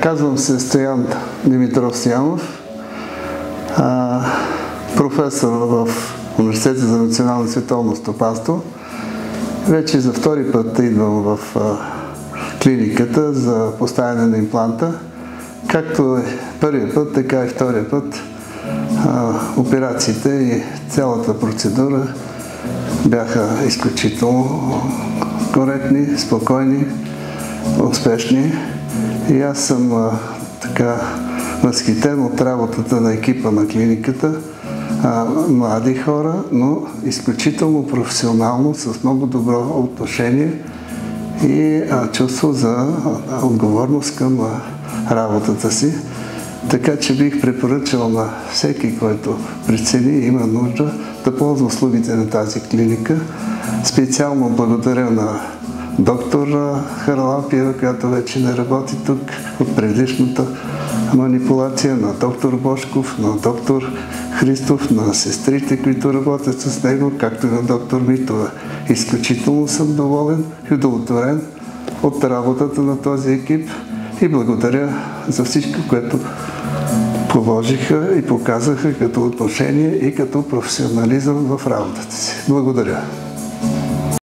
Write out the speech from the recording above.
Казвам се Стоян Димитров Стоянов, професор в Университета за национално и световно стопанство. Вече за втори път идвам в клиниката за поставяне на импланта. Както първия път, така и втория път операциите и цялата процедура бяха изключително коректни, спокойни, успешни. И аз съм възхитен от работата на екипа на клиниката. Млади хора, но изключително професионално, с много добро отношение и чувство за отговорност към работата си. Така че бих препоръчал на всеки, който прецени и има нужда, да ползва услугите на тази клиника. Специално благодаря на доктор Харлампиева, която вече не работи тук от предишната манипулация, на доктор Бошков, на доктор Христов, на сестрите, които работят с него, както и на доктор Митова. Изключително съм доволен и удовлетворен от работата на този екип и благодаря за всичко, което положиха и показаха като отношение и като професионализъм в работата си. Благодаря.